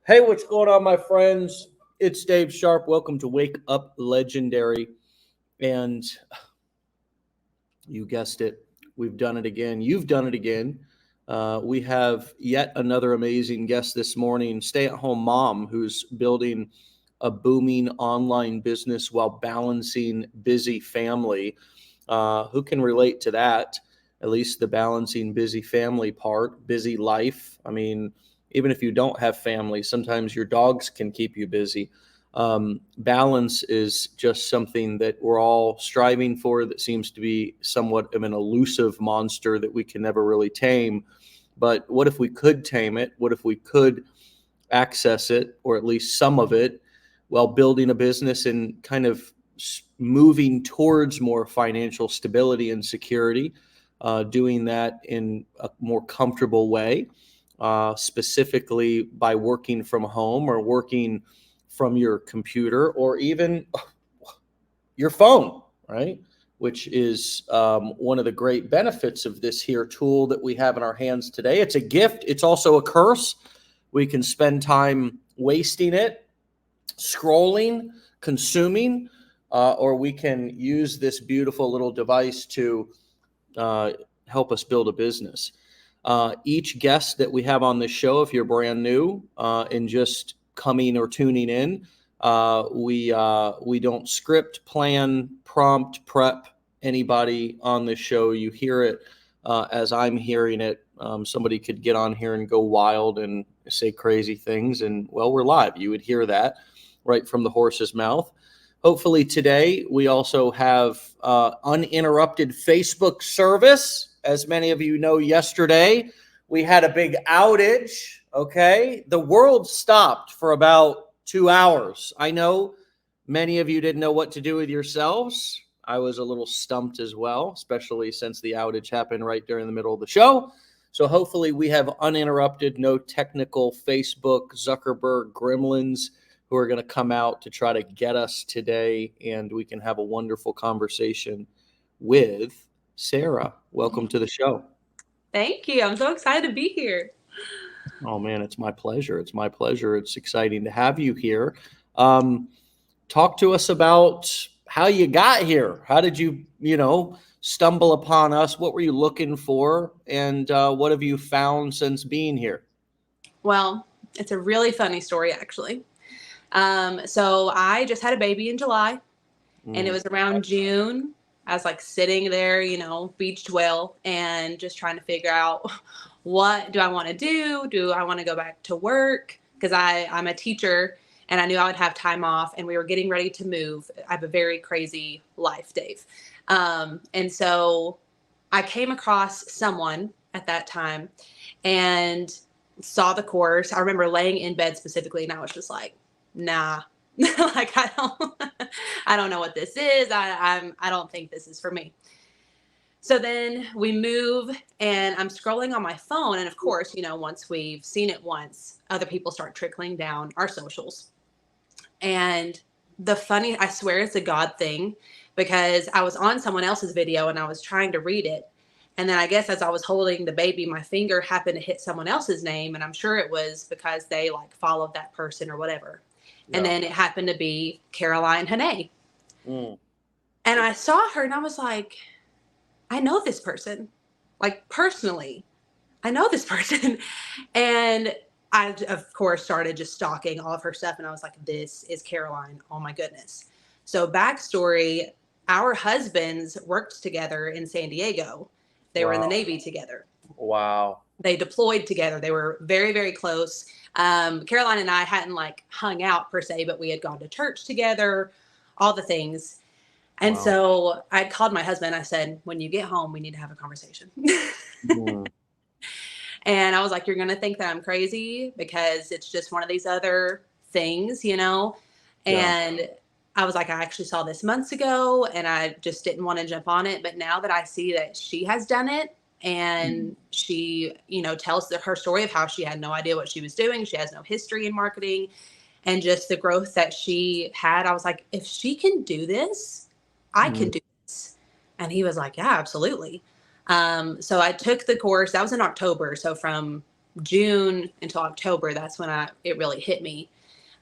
Hey, what's going on, my friends? It's Dave Sharpe. Welcome to Wake Up Legendary. And you guessed it, we've done it again. You've done it again. We have yet another amazing guest this morning, stay-at-home mom who's building a booming online business while balancing busy family. Who can relate to that? At least the balancing busy family part, busy life. I mean, even if you don't have family, sometimes your dogs can keep you busy. Balance is just something that we're all striving for that seems to be somewhat of an elusive monster that we can never really tame. But what if we could tame it? What if we could access it, or at least some of it, while building a business and kind of moving towards more financial stability and security, doing that in a more comfortable way, specifically by working from home or working from your computer or even your phone, right? Which is one of the great benefits of this here tool that we have in our hands today. It's a gift. It's also a curse. We can spend time wasting it, scrolling, consuming, or we can use this beautiful little device to help us build a business. Each guest that we have on this show, if you're brand new and just coming or tuning in, we don't script, plan, prompt, prep anybody on this show. You hear it as I'm hearing it. Somebody could get on here and go wild and say crazy things, and well, we're live. You would hear that right from the horse's mouth. Hopefully today we also have uninterrupted Facebook service. As many of you know, yesterday we had a big outage, okay? The world stopped for about 2 hours. I know many of you didn't know what to do with yourselves. I was a little stumped as well, especially since the outage happened right during the middle of the show. So hopefully we have uninterrupted, no technical Facebook, Zuckerberg gremlins who are going to come out to try to get us today, and we can have a wonderful conversation with Sarah. Welcome to the show. Thank you. I'm so excited to be here. Oh, man, it's my pleasure. It's my pleasure. It's exciting to have you here. Talk to us about how you got here. How did you, stumble upon us? What were you looking for? And what have you found since being here? Well, it's a really funny story, actually. So I just had a baby in July, and it was around June. I was like sitting there, beached well, and just trying to figure out what do I want to do? Do I want to go back to work? Because I'm a teacher, and I knew I would have time off, and we were getting ready to move. I have a very crazy life, Dave. And so I came across someone at that time and saw the course. I remember laying in bed specifically, and I was just like, nah. Like I don't know what this is. I don't think this is for me. So then we move, and I'm scrolling on my phone, and of course, once we've seen it once, other people start trickling down our socials. And I swear it's a God thing, because I was on someone else's video and I was trying to read it. And then I guess as I was holding the baby, my finger happened to hit someone else's name. And I'm sure it was because they followed that person or whatever. And then it happened to be Caroline Hannay. And I saw her and I was like, I know this person, personally. I know this person. And I, of course, started just stalking all of her stuff. And I was like, this is Caroline. Oh, my goodness. So backstory, our husbands worked together in San Diego. They were in the Navy together. Wow. They deployed together. They were very, very close. Caroline and I hadn't hung out per se, but we had gone to church together, all the things. And so I called my husband. I said, when you get home, we need to have a conversation. And I was like, you're going to think that I'm crazy because it's just one of these other things, And I was like, I actually saw this months ago and I just didn't want to jump on it. But now that I see that she has done it, and she, tells her story of how she had no idea what she was doing. She has no history in marketing, and just the growth that she had. I was like, if she can do this, I can do this. And he was like, yeah, absolutely. So I took the course. That was in October. So from June until October, that's when it really hit me.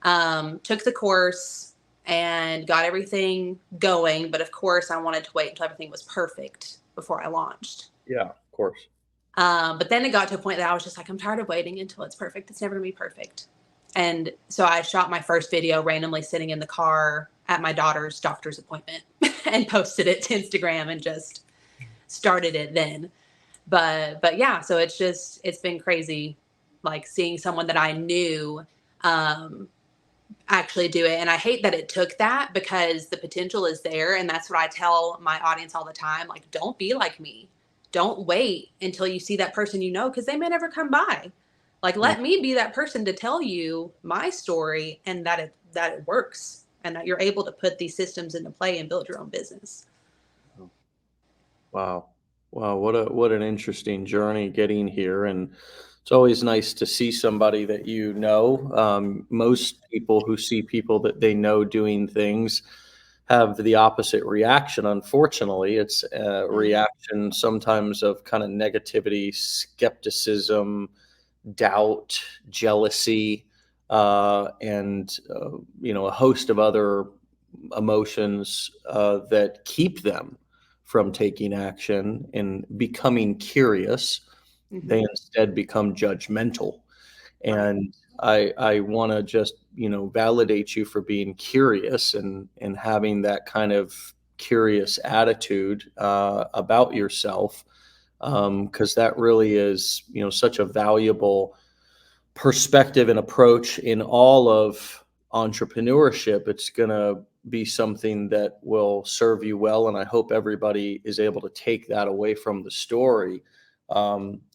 Took the course and got everything going. But of course, I wanted to wait until everything was perfect before I launched. Yeah, of course. But then it got to a point that I was just like, I'm tired of waiting until it's perfect. It's never going to be perfect. And so I shot my first video randomly sitting in the car at my daughter's doctor's appointment and posted it to Instagram and just started it then. But yeah, so it's been crazy, like seeing someone that I knew actually do it. And I hate that it took that, because the potential is there. And that's what I tell my audience all the time. Like, don't be like me. Don't wait until you see that person, because they may never come by. Like, let me be that person to tell you my story, and that it works, and that you're able to put these systems into play and build your own business. Wow. Wow, what an interesting journey getting here. And it's always nice to see somebody that you know. Most people who see people that they know doing things have the opposite reaction. Unfortunately, it's a reaction sometimes of kind of negativity, skepticism, doubt, jealousy, and a host of other emotions that keep them from taking action and becoming curious. They instead become judgmental. And I want to just, validate you for being curious and having that kind of curious attitude about yourself, because that really is, such a valuable perspective and approach in all of entrepreneurship. It's going to be something that will serve you well. And I hope everybody is able to take that away from the story,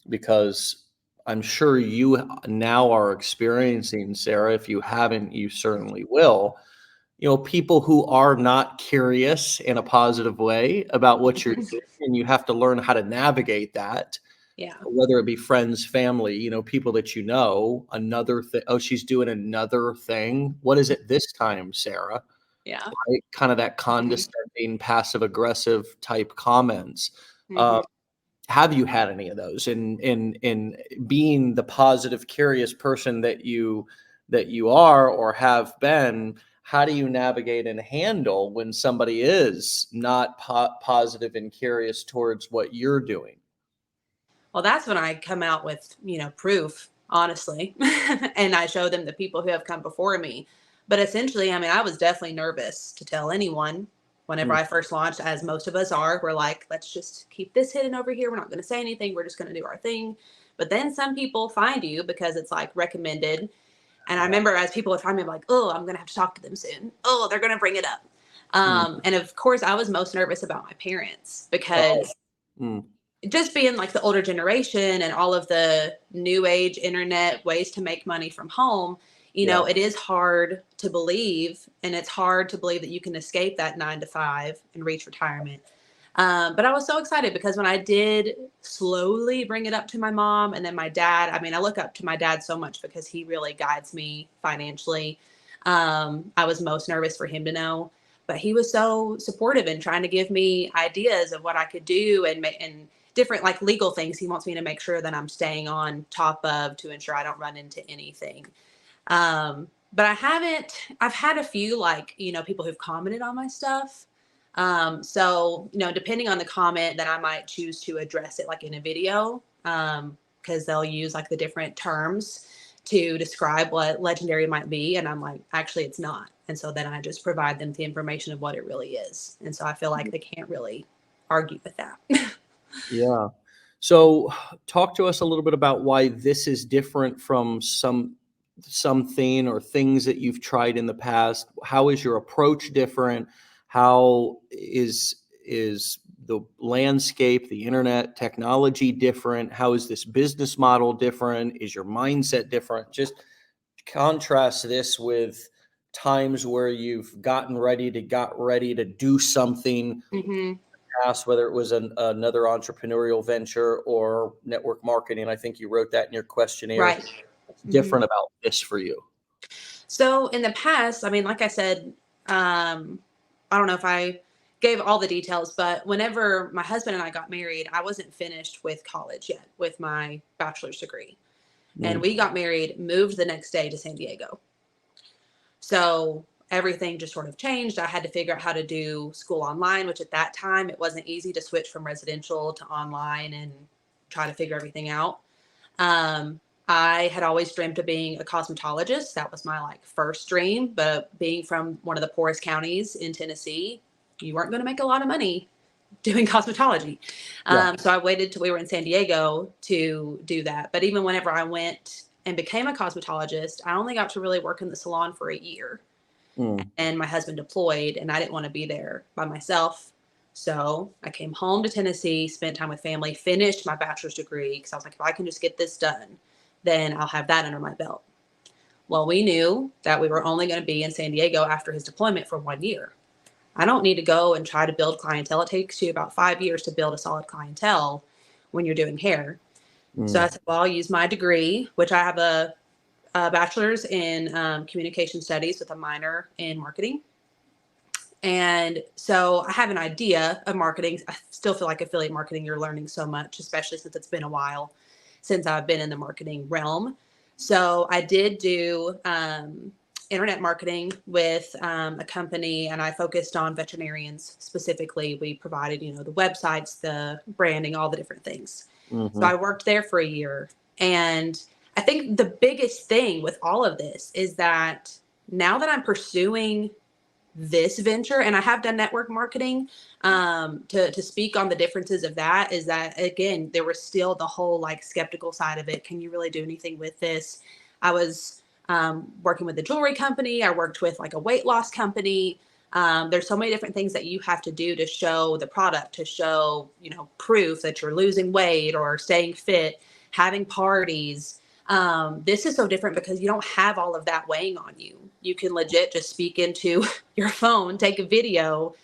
because I'm sure you now are experiencing, Sarah, if you haven't, you certainly will, people who are not curious in a positive way about what you're doing, and you have to learn how to navigate that. Yeah. Whether it be friends, family, people that another thing. Oh, she's doing another thing. What is it this time, Sarah? Yeah. Right? Kind of that condescending, passive aggressive type comments. Have you had any of those in being the positive, curious person that you are or have been? How do you navigate and handle when somebody is not positive and curious towards what you're doing? Well, that's when I come out with, proof, honestly. And I show them the people who have come before me. But essentially, I mean, I was definitely nervous to tell anyone whenever I first launched, as most of us are. We're like, let's just keep this hidden over here. We're not going to say anything. We're just going to do our thing. But then some people find you because it's like recommended. And I remember as people would find me, I'm like, oh, I'm going to have to talk to them soon. Oh, they're going to bring it up. And of course, I was most nervous about my parents, because just being like the older generation and all of the new age internet ways to make money from home, it is hard to believe. And it's hard to believe that you can escape that 9 to 5 and reach retirement. But I was so excited, because when I did slowly bring it up to my mom and then my dad, I mean, I look up to my dad so much because he really guides me financially. I was most nervous for him to know, but he was so supportive and trying to give me ideas of what I could do, and different like legal things he wants me to make sure that I'm staying on top of, to ensure I don't run into anything. But I've had a few, like, people who've commented on my stuff. So, depending on the comment, then I might choose to address it like in a video, because they'll use like the different terms to describe what legendary might be. And I'm like, actually, it's not. And so then I just provide them the information of what it really is. And so I feel like they can't really argue with that. Yeah. So talk to us a little bit about why this is different from something or things that you've tried in the past. How is your approach different? How is the landscape, the internet technology different? How is this business model different? Is your mindset different? Just contrast this with times where you've got ready to do something past, whether it was another entrepreneurial venture or network marketing. I think you wrote that in your questionnaire. Right. What's different about this for you? So in the past, I mean, like I said, I don't know if I gave all the details, but whenever my husband and I got married, I wasn't finished with college yet with my bachelor's degree. And we got married, moved the next day to San Diego. So everything just sort of changed. I had to figure out how to do school online, which at that time, it wasn't easy to switch from residential to online and try to figure everything out. I had always dreamt of being a cosmetologist. That was my first dream, but being from one of the poorest counties in Tennessee, you weren't going to make a lot of money doing cosmetology. So I waited till we were in San Diego to do that. But even whenever I went and became a cosmetologist, I only got to really work in the salon for a year. And my husband deployed, and I didn't want to be there by myself. So I came home to Tennessee, spent time with family, finished my bachelor's degree, because I was like, if I can just get this done, then I'll have that under my belt. Well, we knew that we were only going to be in San Diego after his deployment for 1 year. I don't need to go and try to build clientele. It takes you about 5 years to build a solid clientele when you're doing hair. So I said, well, I'll use my degree, which I have a bachelor's in communication studies with a minor in marketing. And so I have an idea of marketing. I still feel like affiliate marketing, you're learning so much, especially since it's been a while since I've been in the marketing realm. So I did do internet marketing with a company, and I focused on veterinarians specifically. We provided, the websites, the branding, all the different things. So I worked there for a year. And I think the biggest thing with all of this is that now that I'm pursuing this venture, and I have done network marketing, to speak on the differences of that, is that, again, there was still the whole skeptical side of it. Can you really do anything with this? I was working with a jewelry company. I worked with a weight loss company. There's so many different things that you have to do to show the product, to show, proof that you're losing weight or staying fit, having parties. This is so different because you don't have all of that weighing on you. You can legit just speak into your phone, take a video,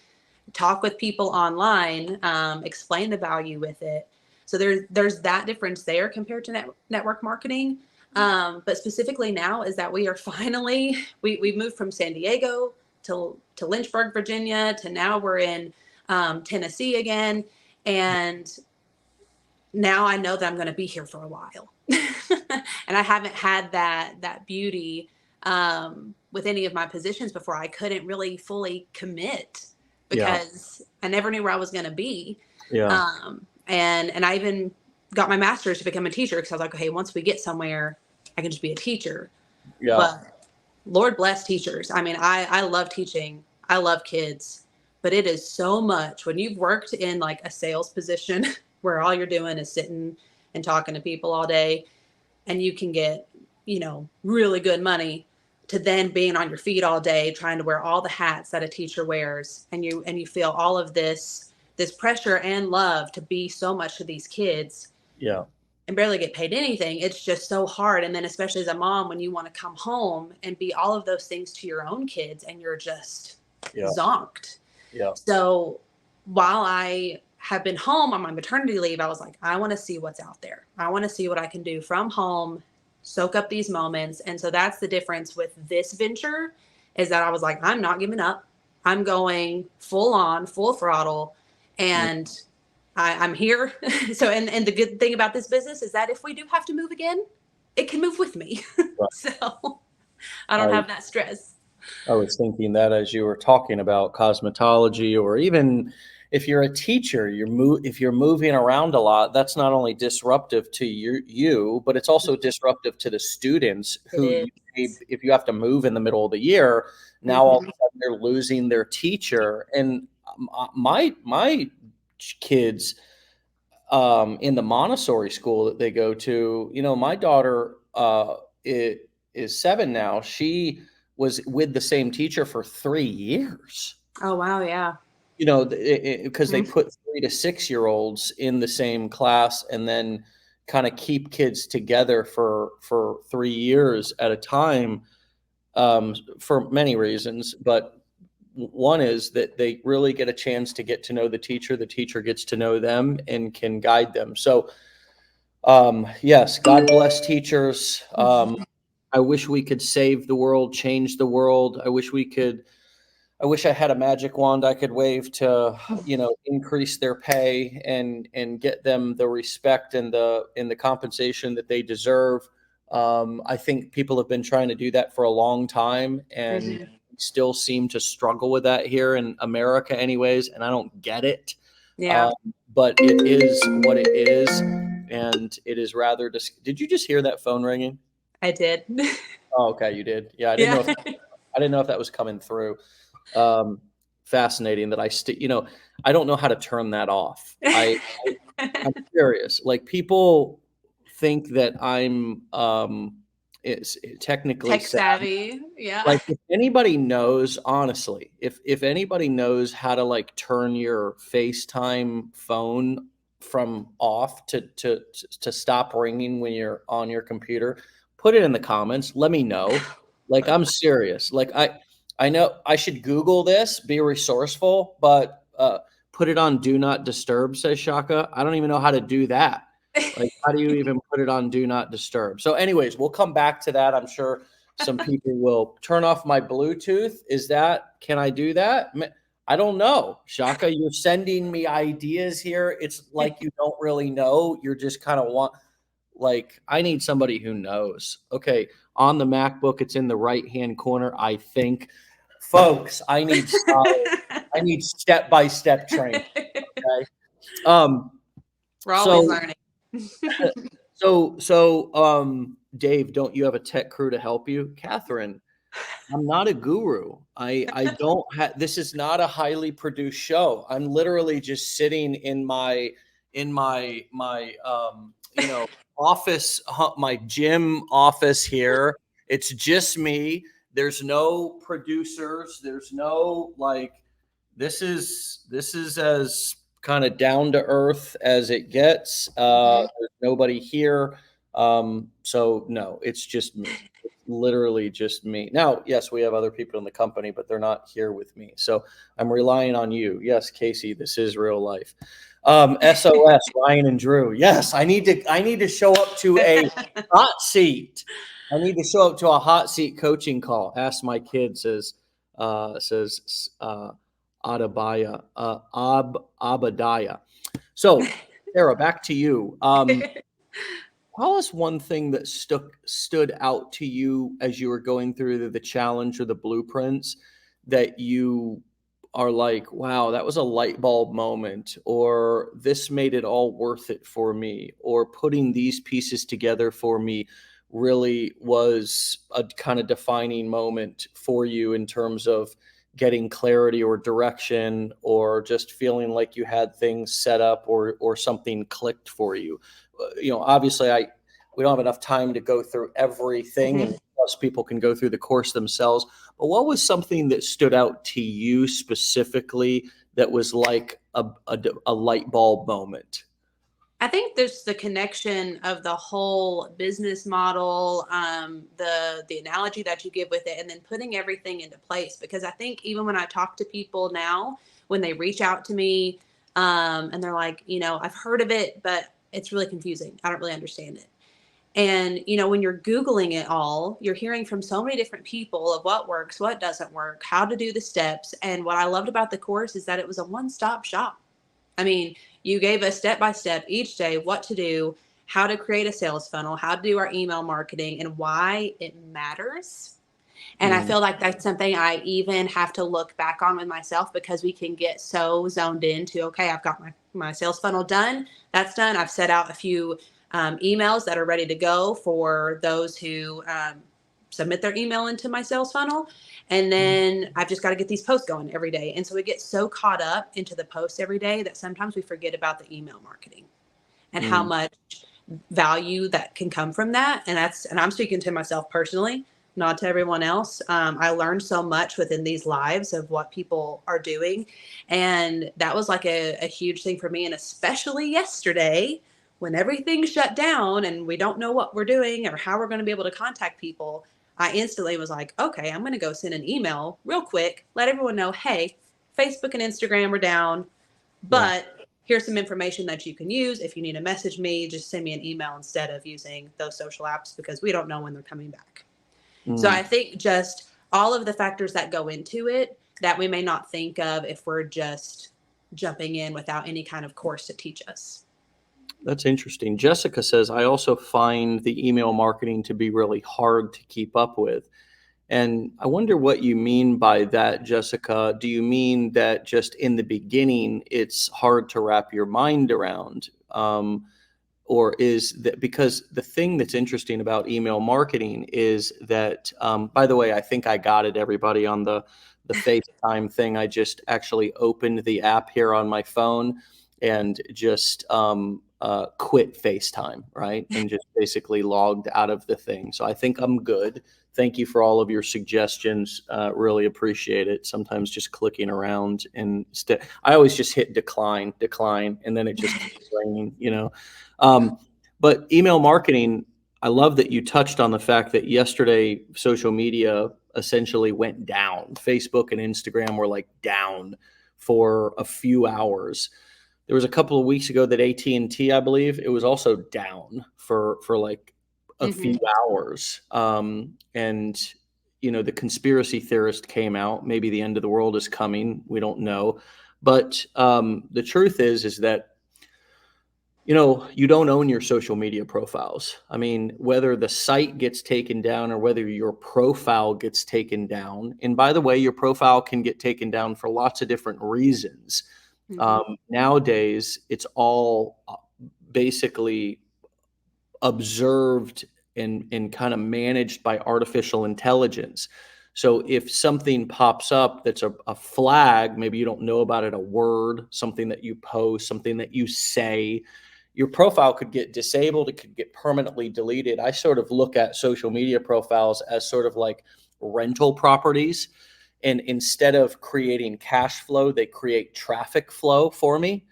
talk with people online, explain the value with it. So there's that difference there compared to network marketing. But specifically now is that we are finally, we moved from San Diego to Lynchburg, Virginia, to now we're in Tennessee again. And now I know that I'm going to be here for a while. And I haven't had that beauty with any of my positions before. I couldn't really fully commit because I never knew where I was going to be. And I even got my master's to become a teacher, because I was like, okay, once we get somewhere, I can just be a teacher. But Lord bless teachers. I mean, I love teaching. I love kids, but it is so much when you've worked in a sales position where all you're doing is sitting and talking to people all day, and you can get, really good money, to then being on your feet all day, trying to wear all the hats that a teacher wears. And you feel all of this pressure and love to be so much to these kids. And barely get paid anything. It's just so hard. And then especially as a mom, when you want to come home and be all of those things to your own kids, and you're just zonked. So while I have been home on my maternity leave, I was like, I want to see what's out there. I want to see what I can do from home, soak up these moments. And so that's the difference with this venture, is that I was like, I'm not giving up. I'm going full on, full throttle. And I'm here. So, and the good thing about this business is that if we do have to move again, it can move with me. So I don't have that stress. I was thinking that as you were talking about cosmetology, or even if you're a teacher, if you're moving around a lot, that's not only disruptive to you, but it's also disruptive to the students who, if you have to move in the middle of the year, now all of a sudden they're losing their teacher. And my kids in the Montessori school that they go to, my daughter is 7 now. She was with the same teacher for 3 years. Oh, wow. Yeah. Because they put 3 to 6 year olds in the same class, and then kind of keep kids together for 3 years at a time, for many reasons. But one is that they really get a chance to get to know the teacher gets to know them and can guide them. So yes, God bless teachers. I wish we could save the world, change the world. I wish I had a magic wand I could wave to, increase their pay and get them the respect and the compensation that they deserve. I think people have been trying to do that for a long time, and still seem to struggle with that here in America anyways, and I don't get it. Yeah, But it is what it is, and it is rather did you just hear that phone ringing? I did. Oh, okay, you did. Yeah, Yeah. I didn't know if that was coming through. Um, Fascinating that I don't know how to turn that off. I'm curious. Like, people think that I'm it's technically Tech savvy. savvy. Yeah. Like, if anybody knows, honestly, if anybody knows how to like turn your FaceTime phone from off to stop ringing when you're on your computer, put it in the comments. Let me know. Like, I'm serious. Like, I know I should Google this, be resourceful, but put it on do not disturb, says Shaka. I don't even know how to do that. Like, how do you even put it on do not disturb? So, anyways, we'll come back to that. I'm sure some people will turn off my Bluetooth. Can I do that? I don't know. Shaka, you're sending me ideas here. It's like you don't really know. You're just kind of like, I need somebody who knows. Okay. On the MacBook, it's in the right-hand corner, I think. Folks, I need step-by-step training. Okay. We're always So learning. Dave, don't you have a tech crew to help you? Catherine, I'm not a guru. I don't have, this is not a highly produced show. I'm literally just sitting in my office, my gym office here. It's just me. There's no producers. There's no like, this is as kind of down to earth as it gets. There's nobody here. So no, it's just me. It's literally just me. Now, yes, we have other people in the company, but they're not here with me. So I'm relying on you. Yes, Casey, this is real life. SOS, Ryan and Drew. Yes, I need to show up to a hot seat. I need to show up to a hot seat coaching call. Ask my kid, says Adabaya, Abadiah. So, Sarah, back to you. Tell us one thing that stood out to you as you were going through the challenge or the blueprints that you are like, wow, that was a light bulb moment, or this made it all worth it for me, or putting these pieces together for me really was a kind of defining moment for you in terms of getting clarity or direction, or just feeling like you had things set up, or something clicked for you. Obviously, we don't have enough time to go through everything, and plus people can go through the course themselves. But what was something that stood out to you specifically that was like a light bulb moment? I think there's the connection of the whole business model, the analogy that you give with it, and then putting everything into place. Because I think even when I talk to people now, when they reach out to me, and they're like, I've heard of it, but it's really confusing. I don't really understand it. And, when you're Googling it all, you're hearing from so many different people of what works, what doesn't work, how to do the steps. And what I loved about the course is that it was a one-stop shop. I mean, you gave us step by step each day what to do, how to create a sales funnel, how to do our email marketing, and why it matters. And I feel like that's something I even have to look back on with myself, because we can get so zoned into, okay, I've got my sales funnel done. That's done. I've set out a few emails that are ready to go for those who submit their email into my sales funnel. And then I've just got to get these posts going every day. And so we get so caught up into the posts every day that sometimes we forget about the email marketing and how much value that can come from that. And I'm speaking to myself personally, not to everyone else. I learned so much within these lives of what people are doing. And that was like a huge thing for me. And especially yesterday, when everything shut down and we don't know what we're doing or how we're going to be able to contact people, I instantly was like, okay, I'm going to go send an email real quick, let everyone know, hey, Facebook and Instagram are down, but here's some information that you can use. If you need to message me, just send me an email instead of using those social apps, because we don't know when they're coming back. So I think just all of the factors that go into it that we may not think of if we're just jumping in without any kind of course to teach us. That's interesting. Jessica says, I also find the email marketing to be really hard to keep up with. And I wonder what you mean by that, Jessica. Do you mean that just in the beginning, it's hard to wrap your mind around? Or is that because the thing that's interesting about email marketing is that, by the way, I think I got it, everybody, on the FaceTime thing. I just actually opened the app here on my phone and just quit FaceTime, right? And just basically logged out of the thing. So I think I'm good. Thank you for all of your suggestions. Really appreciate it. Sometimes just clicking around and I always just hit decline, and then it just keeps raining, you know. But email marketing, I love that you touched on the fact that yesterday social media essentially went down. Facebook and Instagram were like down for a few hours. There was a couple of weeks ago that AT&T, I believe, it was also down for like a few hours. And you know, the conspiracy theorist came out. Maybe the end of the world is coming. We don't know. But the truth is that, you know, you don't own your social media profiles. I mean, whether the site gets taken down or whether your profile gets taken down. And by the way, your profile can get taken down for lots of different reasons. Nowadays, it's all basically observed and kind of managed by artificial intelligence. So if something pops up that's a flag, maybe you don't know about it, a word, something that you post, something that you say, your profile could get disabled. It could get permanently deleted. I sort of look at social media profiles as sort of like rental properties. And instead of creating cash flow, they create traffic flow for me.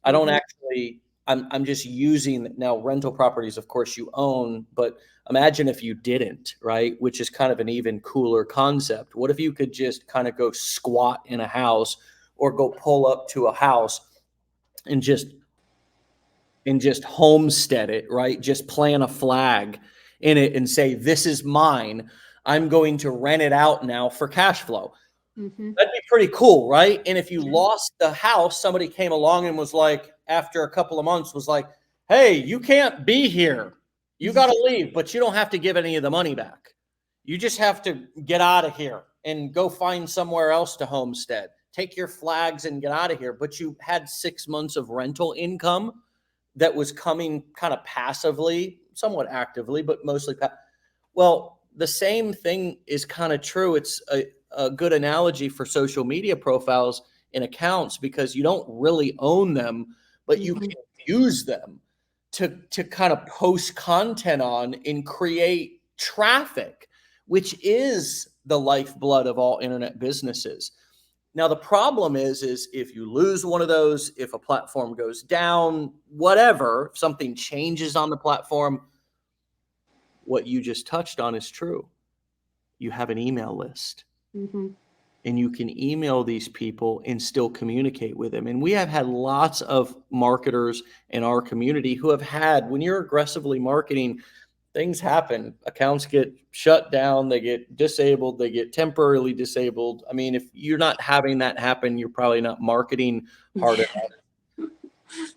I don't actually, I'm just using now rental properties, of course, you own, but imagine if you didn't, right? Which is kind of an even cooler concept. What if you could just kind of go squat in a house or go pull up to a house and just homestead it, right? Just plant a flag in it and say, this is mine. I'm going to rent it out now for cash flow. That'd be pretty cool, right? And if you lost the house, somebody came along and was like, after a couple of months, was like, hey, you can't be here. You got to leave, but you don't have to give any of the money back. You just have to get out of here and go find somewhere else to homestead. Take your flags and get out of here. But you had 6 months of rental income that was coming kind of passively, somewhat actively, but mostly. Well, the same thing is kind of true. It's a good analogy for social media profiles and accounts because you don't really own them, but you can use them to kind of post content on and create traffic, which is the lifeblood of all internet businesses. Now, the problem is if you lose one of those, if a platform goes down, whatever, if something changes on the platform, what you just touched on is true. You have an email list. And you can email these people and still communicate with them. And we have had lots of marketers in our community who have had, when you're aggressively marketing, things happen. Accounts get shut down, they get disabled, they get temporarily disabled. I mean, if you're not having that happen, you're probably not marketing hard enough.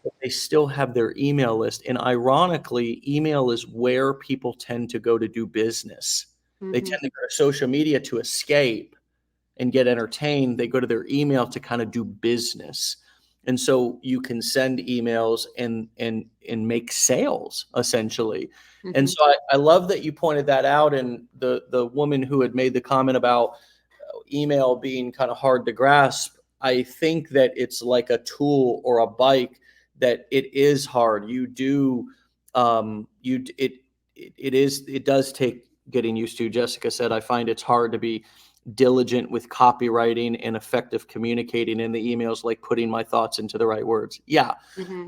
But they still have their email list. And ironically, email is where people tend to go to do business. They tend to go to social media to escape and get entertained. They go to their email to kind of do business. And so you can send emails and make sales essentially. And so I love that you pointed that out. And the woman who had made the comment about email being kind of hard to grasp, I think that it's like a tool or a bike that it is hard. You do, it does take getting used to. Jessica said, I find it's hard to be diligent with copywriting and effective communicating in the emails, like putting my thoughts into the right words. Yeah,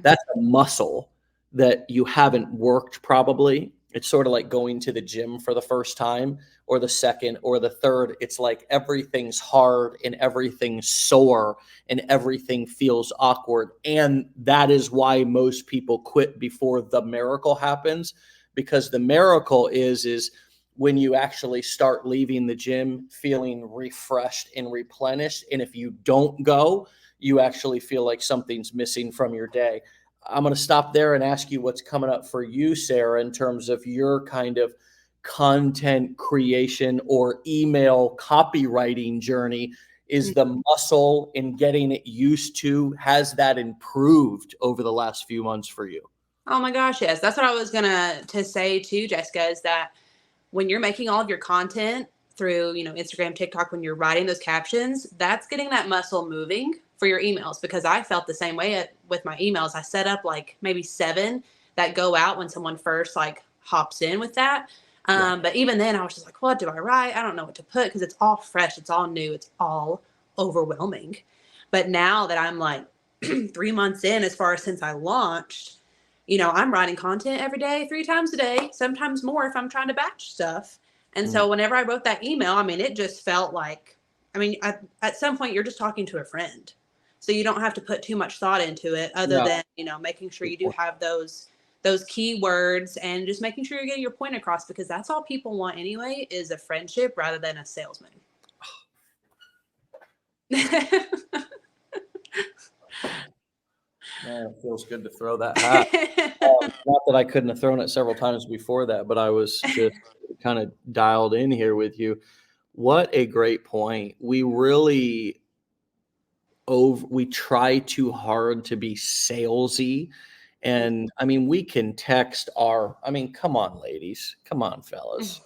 that's a muscle that you haven't worked probably. It's sort of like going to the gym for the first time or the second or the third. It's like everything's hard and everything's sore and everything feels awkward. And that is why most people quit before the miracle happens, because the miracle is when you actually start leaving the gym feeling refreshed and replenished. And if you don't go, you actually feel like something's missing from your day. I'm going to stop there and ask you what's coming up for you, Sarah, in terms of your kind of content creation or email copywriting journey. Is the muscle in getting it used to, has that improved over the last few months for you? Oh my gosh, yes. That's what I was gonna to say too, Jessica, is that when you're making all of your content through, Instagram, TikTok, when you're writing those captions, that's getting that muscle moving for your emails, because I felt the same way with my emails. I set up like maybe 7 that go out when someone first like hops in with that. But even then I was just like, what do I write? I don't know what to put, because it's all fresh. It's all new. It's all overwhelming. But now that I'm like 3 months in, as far as since I launched, I'm writing content every day, 3 times a day, sometimes more if I'm trying to batch stuff. And so whenever I wrote that email, I mean, it just felt like, at some point you're just talking to a friend. So you don't have to put too much thought into it, other than, making sure you do have those keywords and just making sure you're getting your point across, because that's all people want anyway, is a friendship rather than a salesman. Man, it feels good to throw that hat. Not that I couldn't have thrown it several times before that, but I was just kind of dialed in here with you. What a great point. We really we try too hard to be salesy. And I mean, we can text come on, ladies. Come on, fellas.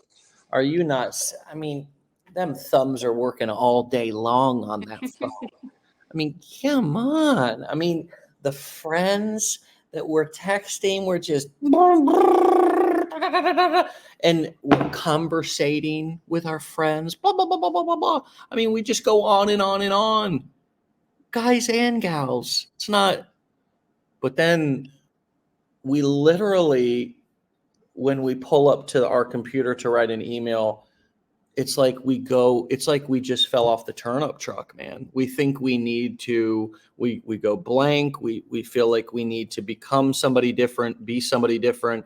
Are you not? I mean, them thumbs are working all day long on that phone. I mean, come on. I mean, the friends that we're texting, we're just and we're conversating with our friends, blah, blah, blah, blah, blah, blah, blah. I mean, we just go on and on and on. Guys and gals. It's not, but then we literally, when we pull up to our computer to write an email, it's like we just fell off the turnip truck, man. We think we need to, we go blank. We feel like we need to become somebody different, be somebody different.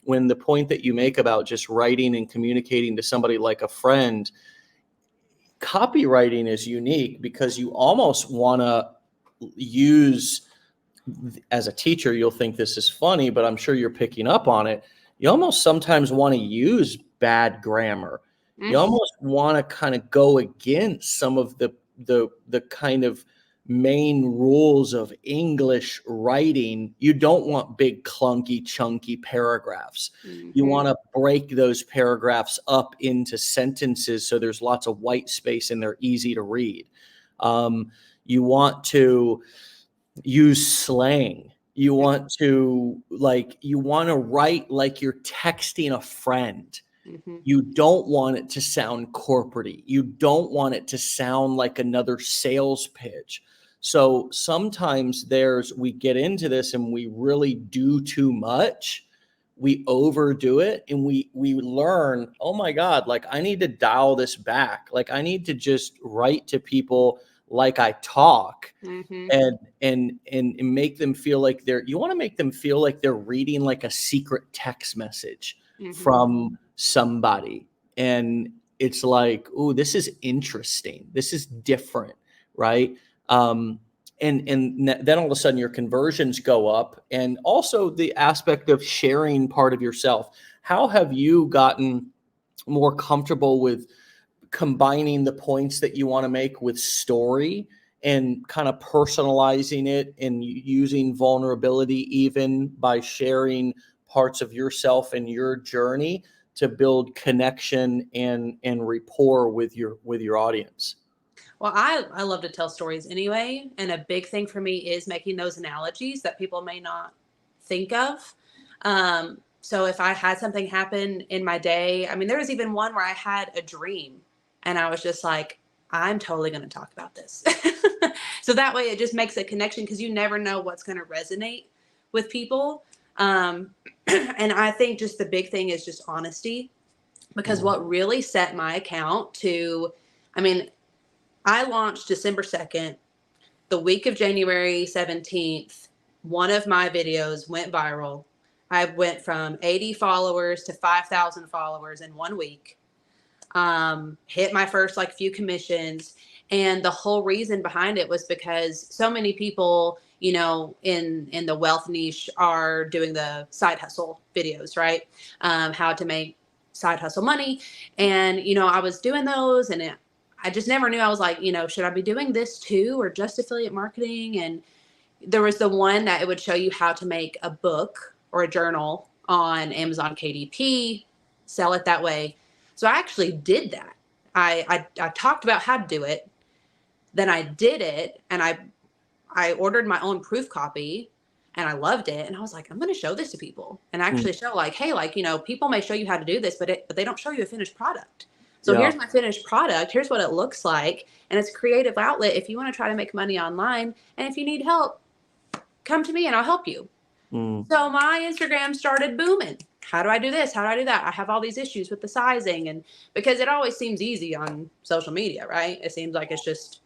When the point that you make about just writing and communicating to somebody like a friend, copywriting is unique because you almost want to use, as a teacher, you'll think this is funny, but I'm sure you're picking up on it. You almost sometimes want to use bad grammar. You almost want to kind of go against some of the kind of main rules of English writing. You don't want big, clunky, chunky paragraphs. You want to break those paragraphs up into sentences so there's lots of white space and they're easy to read. You want to use slang. You want to write like you're texting a friend. You don't want it to sound corporate-y. You don't want it to sound like another sales pitch. So sometimes we get into this and we really do too much. We overdo it and we learn, oh my God, like I need to dial this back. Like I need to just write to people like I talk and make them feel like you want to make them feel like they're reading like a secret text message from somebody. And it's like, oh, this is interesting. This is different. Right. And then all of a sudden your conversions go up, and also the aspect of sharing part of yourself. How have you gotten more comfortable with combining the points that you want to make with story and kind of personalizing it and using vulnerability even by sharing parts of yourself and your journey to build connection and rapport with your audience? Well, I love to tell stories anyway. And a big thing for me is making those analogies that people may not think of. So if I had something happen in my day, I mean, there was even one where I had a dream and I was just like, I'm totally going to talk about this. So that way it just makes a connection, because you never know what's going to resonate with people. And I think just the big thing is just honesty, because what really set my account to, I launched December 2nd. The week of January 17th, one of my videos went viral. I went from 80 followers to 5,000 followers in 1 week. Hit my first few commissions. And the whole reason behind it was because so many people, in the wealth niche are doing the side hustle videos, right? How to make side hustle money. And, I was doing those, and I just never knew. I was like, should I be doing this too, or just affiliate marketing? And there was the one that it would show you how to make a book or a journal on Amazon KDP, sell it that way. So I actually did that. I talked about how to do it. Then I did it, and I ordered my own proof copy, and I loved it. And I was like, I'm going to show this to people and actually show like, hey, like, people may show you how to do this, but they don't show you a finished product. So here's my finished product. Here's what it looks like. And it's a creative outlet if you want to try to make money online. And if you need help, come to me and I'll help you. So my Instagram started booming. How do I do this? How do I do that? I have all these issues with the sizing, and because it always seems easy on social media, right? It seems like it's just,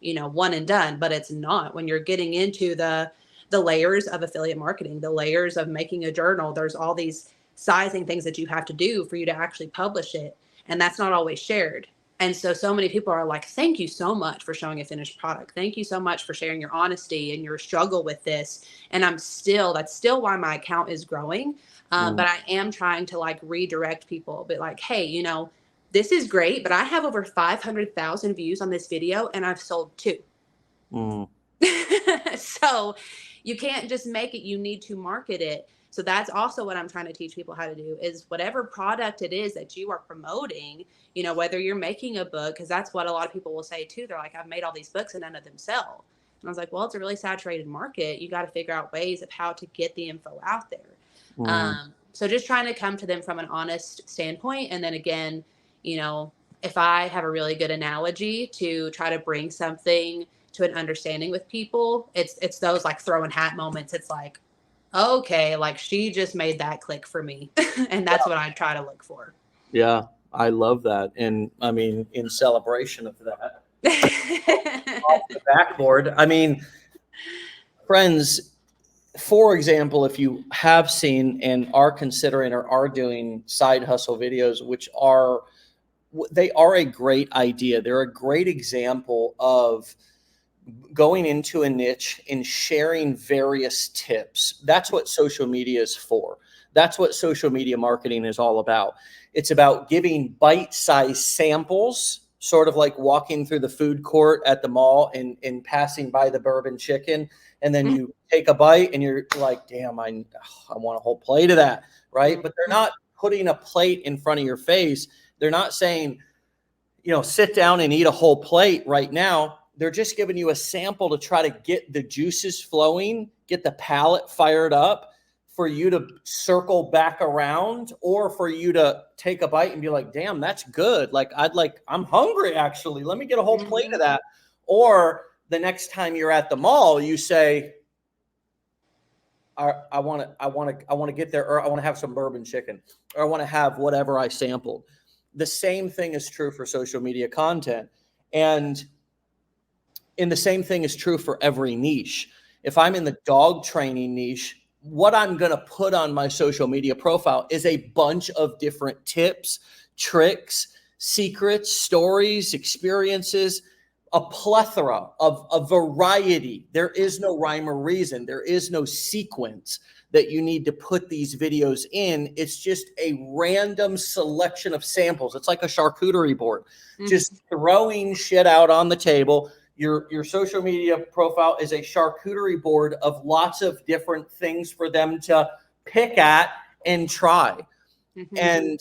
one and done, but it's not. When you're getting into the layers of affiliate marketing, the layers of making a journal, there's all these sizing things that you have to do for you to actually publish it. And that's not always shared. And so many people are like, thank you so much for showing a finished product. Thank you so much for sharing your honesty and your struggle with this. And that's still why my account is growing. But I am trying to like redirect people, but like, hey, this is great, but I have over 500,000 views on this video and I've sold 2. So you can't just make it, you need to market it. So that's also what I'm trying to teach people how to do, is whatever product it is that you are promoting, whether you're making a book, because that's what a lot of people will say too. They're like, I've made all these books and none of them sell. And I was like, well, it's a really saturated market. You got to figure out ways of how to get the info out there. So just trying to come to them from an honest standpoint. And then again, if I have a really good analogy to try to bring something to an understanding with people, it's those like throwing hat moments. It's like, okay, like she just made that click for me. And that's what I try to look for. Yeah, I love that. And I mean, in celebration of that, off the backboard, I mean, friends, for example, if you have seen and are considering or are doing side hustle videos, they are a great idea. They're a great example of going into a niche and sharing various tips. That's what social media is for. That's what social media marketing is all about. It's about giving bite-sized samples, sort of like walking through the food court at the mall and passing by the bourbon chicken. And then you take a bite and you're like, damn, I want a whole plate of that, right? But they're not putting a plate in front of your face. They're not saying, sit down and eat a whole plate right now. They're just giving you a sample to try to get the juices flowing, get the palate fired up for you to circle back around, or for you to take a bite and be like, damn, that's good. Like, I'm hungry actually. Let me get a whole plate of that. Or the next time you're at the mall, you say, I want to get there, or I want to have some bourbon chicken, or I want to have whatever I sampled. The same thing is true for social media content. And the same thing is true for every niche. If I'm in the dog training niche, what I'm going to put on my social media profile is a bunch of different tips, tricks, secrets, stories, experiences, a plethora of a variety. There is no rhyme or reason. There is no sequence that you need to put these videos in. It's just a random selection of samples. It's like a charcuterie board, just throwing shit out on the table. Your social media profile is a charcuterie board of lots of different things for them to pick at and try. And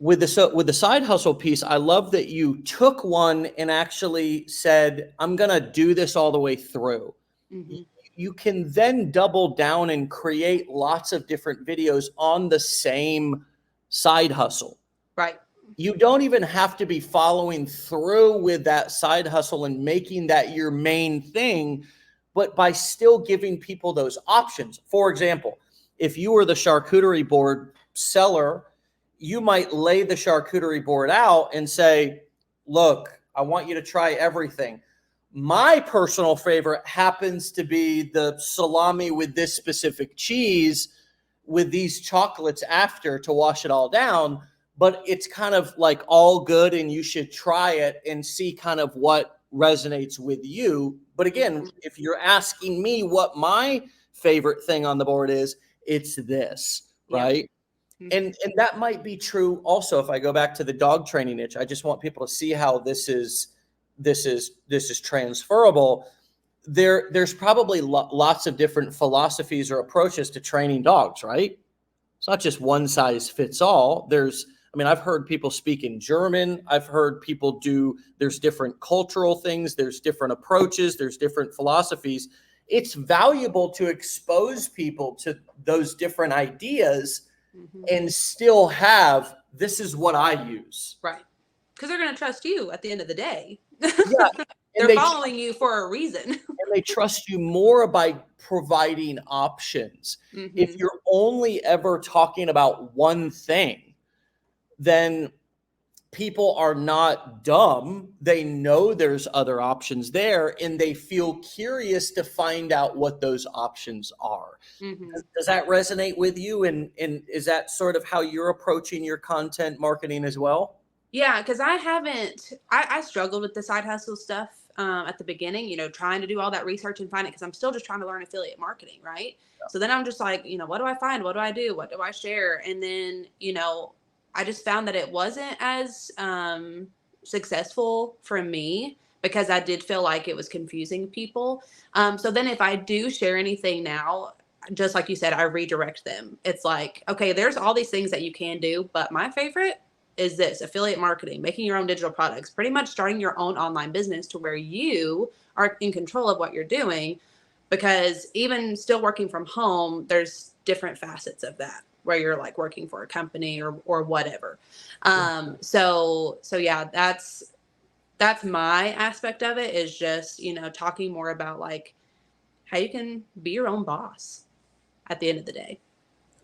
with the side hustle piece, I love that you took one and actually said, I'm going to do this all the way through. You can then double down and create lots of different videos on the same side hustle. Right. You don't even have to be following through with that side hustle and making that your main thing, but by still giving people those options. For example, if you were the charcuterie board seller, you might lay the charcuterie board out and say, look, I want you to try everything. My personal favorite happens to be the salami with this specific cheese with these chocolates after to wash it all down. But it's kind of like all good, and you should try it and see kind of what resonates with you. But again, if you're asking me what my favorite thing on the board is, it's this, right? And that might be true also if I go back to the dog training niche. I just want people to see how this is transferable. There's probably lots of different philosophies or approaches to training dogs, right? It's not just one size fits all. I've heard people speak in German. I've heard people there's different cultural things. There's different approaches. There's different philosophies. It's valuable to expose people to those different ideas and still have, this is what I use. Right. Because they're going to trust you at the end of the day. Yeah. They're following you for a reason. And they trust you more by providing options. If you're only ever talking about one thing, then people are not dumb. They know there's other options there, and they feel curious to find out what those options are. Does that resonate with you? And is that sort of how you're approaching your content marketing as well? Yeah, because I struggled with the side hustle stuff at the beginning, trying to do all that research and find it, because I'm still just trying to learn affiliate marketing, right? Yeah. So then I'm just like, what do I find? What do I do? What do I share? And then, I just found that it wasn't as successful for me, because I did feel like it was confusing people. So then if I do share anything now, just like you said, I redirect them. It's like, okay, there's all these things that you can do, but my favorite is this: affiliate marketing, making your own digital products, pretty much starting your own online business to where you are in control of what you're doing. Because even still working from home, there's different facets of that, where you're like working for a company or whatever. So yeah, that's my aspect of it, is just, talking more about like how you can be your own boss at the end of the day.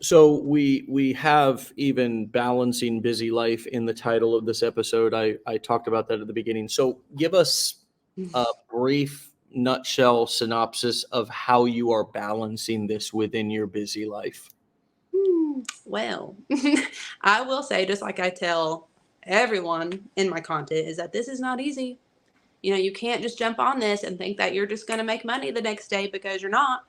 So we have even balancing busy life in the title of this episode. I talked about that at the beginning. So give us a brief nutshell synopsis of how you are balancing this within your busy life. Well, I will say, just like I tell everyone in my content, is that this is not easy. You can't just jump on this and think that you're just going to make money the next day, because you're not.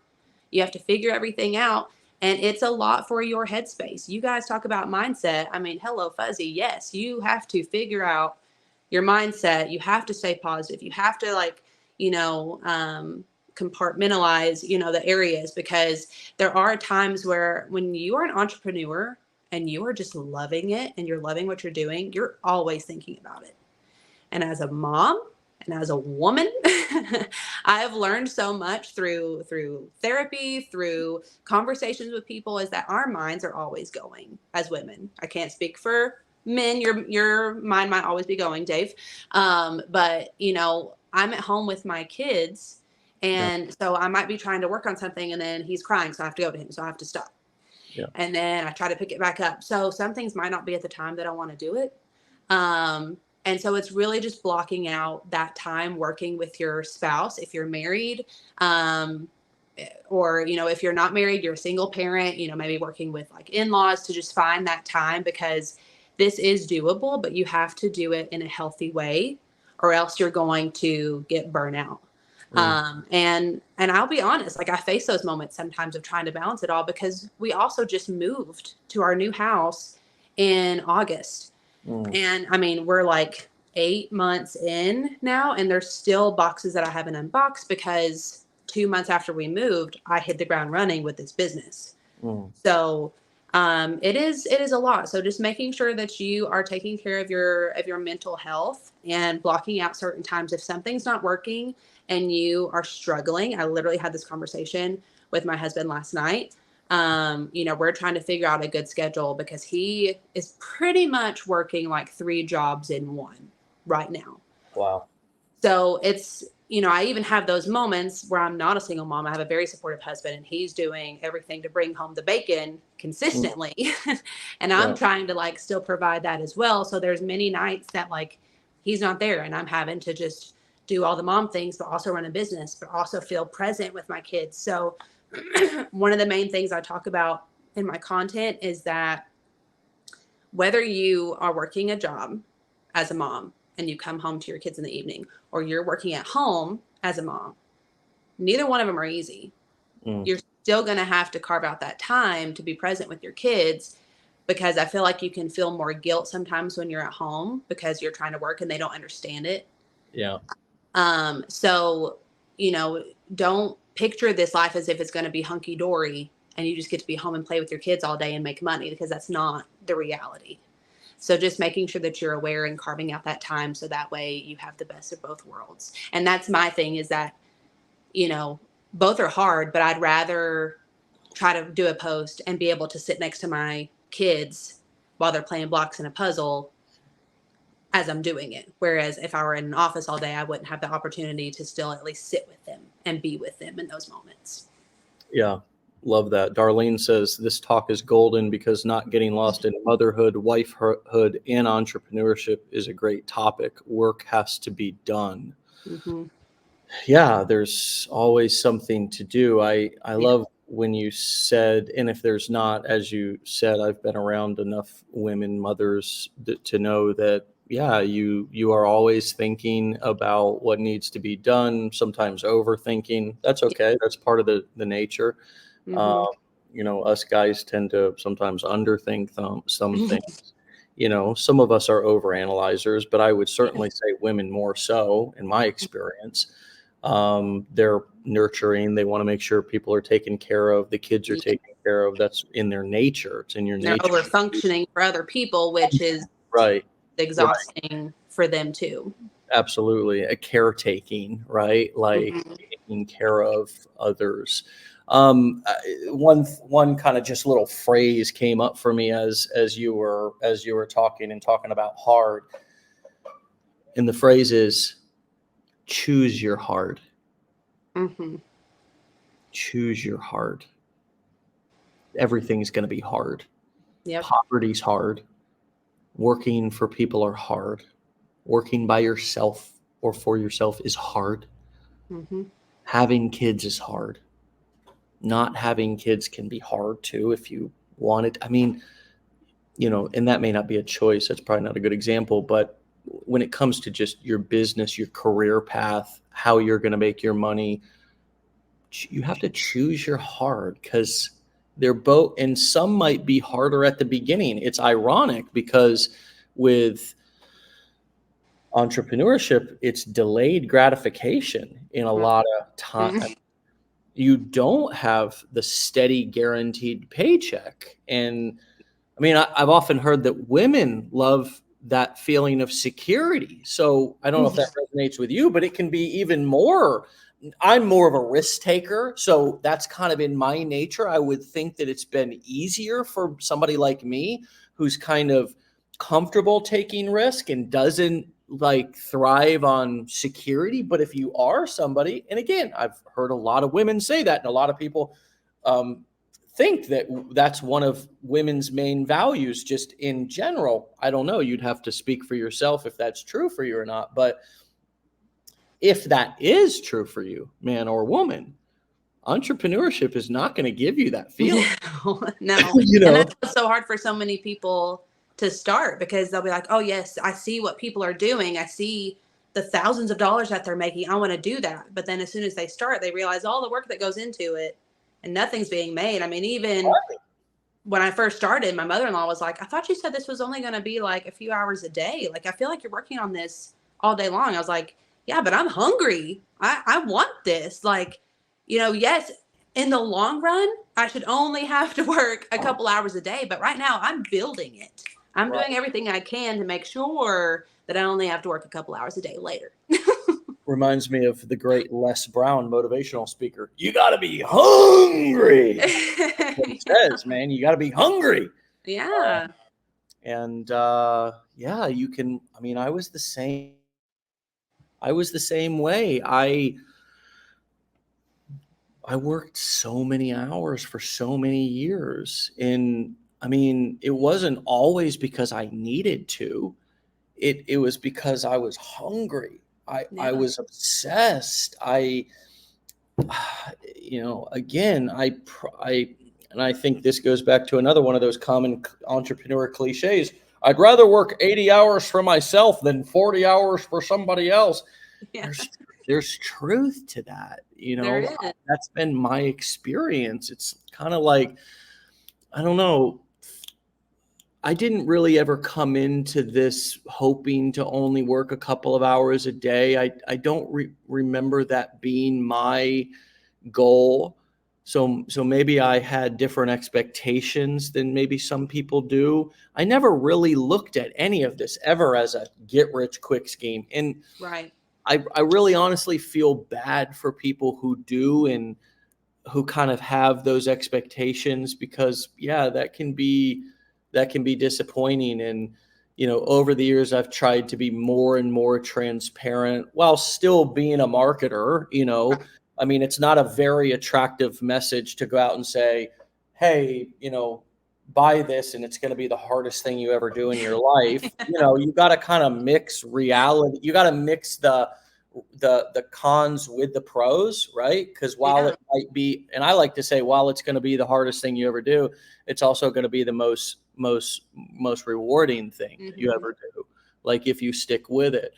You have to figure everything out. And it's a lot for your headspace. You guys talk about mindset. Hello, Fuzzy. Yes, you have to figure out your mindset. You have to stay positive. You have to compartmentalize, the areas, because there are times where when you are an entrepreneur and you are just loving it and you're loving what you're doing, you're always thinking about it. And as a mom and as a woman, I've learned so much through therapy, through conversations with people, is that our minds are always going as women. I can't speak for men. Your mind might always be going, Dave. But I'm at home with my kids, and so I might be trying to work on something, and then he's crying, so I have to go to him, so I have to stop. Yeah. And then I try to pick it back up. So some things might not be at the time that I want to do it. And so it's really just blocking out that time working with your spouse, if you're married, or, if you're not married, you're a single parent, maybe working with like in-laws, to just find that time, because this is doable, but you have to do it in a healthy way, or else you're going to get burnout. And I'll be honest, like I face those moments sometimes of trying to balance it all, because we also just moved to our new house in August. And we're like 8 months in now, and there's still boxes that I haven't unboxed, because 2 months after we moved, I hit the ground running with this business. So it is a lot. So just making sure that you are taking care of your mental health, and blocking out certain times. If something's not working and you are struggling, I literally had this conversation with my husband last night. We're trying to figure out a good schedule, because he is pretty much working like 3 jobs in one right now. Wow. So it's, I even have those moments where I'm not a single mom. I have a very supportive husband, and he's doing everything to bring home the bacon consistently. And I'm trying to like still provide that as well. So there's many nights that like he's not there, and I'm having to just do all the mom things, but also run a business, but also feel present with my kids. So one of the main things I talk about in my content is that whether you are working a job as a mom, and you come home to your kids in the evening, or you're working at home as a mom. Neither one of them are easy. You're still going to have to carve out that time to be present with your kids, because I feel like you can feel more guilt sometimes when you're at home because you're trying to work and they don't understand it. Yeah. So, don't picture this life as if it's going to be hunky dory and you just get to be home and play with your kids all day and make money, because that's not the reality. So just making sure that you're aware and carving out that time so that way you have the best of both worlds. And that's my thing, is that, both are hard, but I'd rather try to do a post and be able to sit next to my kids while they're playing blocks in a puzzle as I'm doing it. Whereas if I were in an office all day, I wouldn't have the opportunity to still at least sit with them and be with them in those moments. Yeah. Love that. Darlene says this talk is golden because not getting lost in motherhood, wifehood, and entrepreneurship is a great topic. Work has to be done. Mm-hmm. Yeah, there's always something to do. I love when you said, and if there's not, as you said, I've been around enough women, mothers to know that, yeah, you are always thinking about what needs to be done, sometimes overthinking. That's okay. That's part of the nature. Mm-hmm. Us guys tend to sometimes underthink some things. Some of us are overanalyzers, but I would certainly say women more so, in my experience. They're nurturing. They want to make sure people are taken care of. The kids are taken care of. That's in their nature. It's in your They're nature. over functioning for other people, which is Right. exhausting for them too. Absolutely. A caretaking, right? Like taking care of others. One kind of just little phrase came up for me as you were talking about hard. And the phrase is choose your hard. Mm-hmm. Choose your hard. Everything's going to be hard. Yep. Poverty's hard. Working for people are hard. Working by yourself or for yourself is hard. Mm-hmm. Having kids is hard. Not having kids can be hard too if you want it. I mean, and that may not be a choice. That's probably not a good example. But when it comes to just your business, your career path, how you're going to make your money, you have to choose your hard, because they're both, and some might be harder at the beginning. It's ironic because with entrepreneurship, it's delayed gratification in a lot of time. You don't have the steady guaranteed paycheck. And I mean, I've often heard that women love that feeling of security. So I don't know if that resonates with you, but it can be even more. I'm more of a risk taker. So that's kind of in my nature. I would think that it's been easier for somebody like me who's kind of comfortable taking risk and doesn't like thrive on security. But if you are somebody, and again, I've heard a lot of women say that, and a lot of people think that that's one of women's main values just in general. I don't know. You'd have to speak for yourself if that's true for you or not. But if that is true for you, man or woman, entrepreneurship is not going to give you that feeling. No. And that's what's so hard for so many people to start, because they'll be like, oh yes, I see what people are doing. I see the thousands of dollars that they're making. I want to do that. But then as soon as they start, they realize all the work that goes into it and nothing's being made. I mean, even when I first started, my mother-in-law was like, I thought you said this was only going to be like a few hours a day. Like, I feel like you're working on this all day long. I was like, yeah, but I'm hungry. I want this. Like, yes, in the long run, I should only have to work a couple hours a day. But right now I'm building it. I'm doing everything I can to make sure that I only have to work a couple hours a day later. Reminds me of the great Les Brown, motivational speaker. You got to be hungry. That's what he says, man. You got to be hungry. Yeah. Yeah, you can. I mean, I was the same. Way. I worked so many hours for so many years. And I mean, it wasn't always because I needed to. It was because I was hungry. I was obsessed. Again, and I think this goes back to another one of those common entrepreneur cliches. I'd rather work 80 hours for myself than 40 hours for somebody else. Yeah. There's truth to that. There is. That's been my experience. It's kind of like, I don't know. I didn't really ever come into this hoping to only work a couple of hours a day. I don't remember that being my goal. So maybe I had different expectations than maybe some people do. I never really looked at any of this ever as a get rich quick scheme. And Right. I really honestly feel bad for people who do and who kind of have those expectations, because that can be disappointing. And over the years I've tried to be more and more transparent while still being a marketer. I mean, it's not a very attractive message to go out and say, hey, buy this and it's going to be the hardest thing you ever do in your life. You got to kind of mix reality. You got to mix the cons with the pros, right? Because while it might be, and I like to say, while it's going to be the hardest thing you ever do, it's also going to be the most rewarding thing you ever do, like if you stick with it.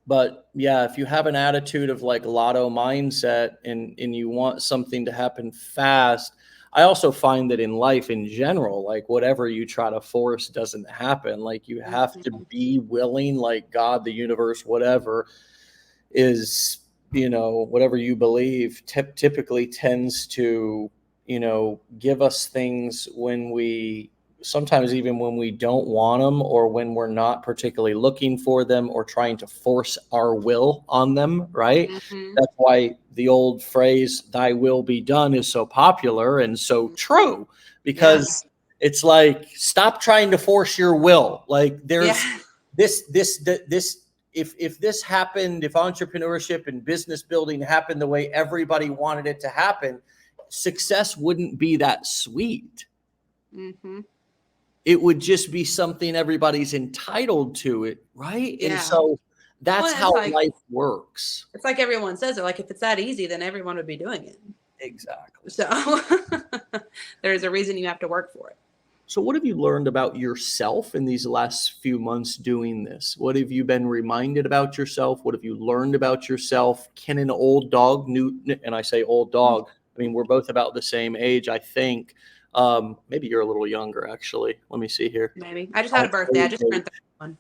But yeah, if you have an attitude of like lotto mindset and you want something to happen fast, I also find that in life in general, like whatever you try to force doesn't happen. Like you have to be willing, like God, the universe, whatever is, whatever you believe typically tends to, give us things sometimes even when we don't want them, or when we're not particularly looking for them or trying to force our will on them, right? That's why the old phrase, thy will be done, is so popular and so true, because it's like, stop trying to force your will. Like there's this, if this happened, if entrepreneurship and business building happened the way everybody wanted it to happen, success wouldn't be that sweet. It would just be something everybody's entitled to it, right? Yeah. And so that's how life works. It's like everyone says, they're like, if it's that easy, then everyone would be doing it. Exactly. So there's a reason you have to work for it. So what have you learned about yourself in these last few months doing this? What have you been reminded about yourself? What have you learned about yourself? Can an old dog and I say old dog, I mean, we're both about the same age, I think. Maybe you're a little younger, actually. Let me see here. Maybe. I just had a birthday. I just turned 31.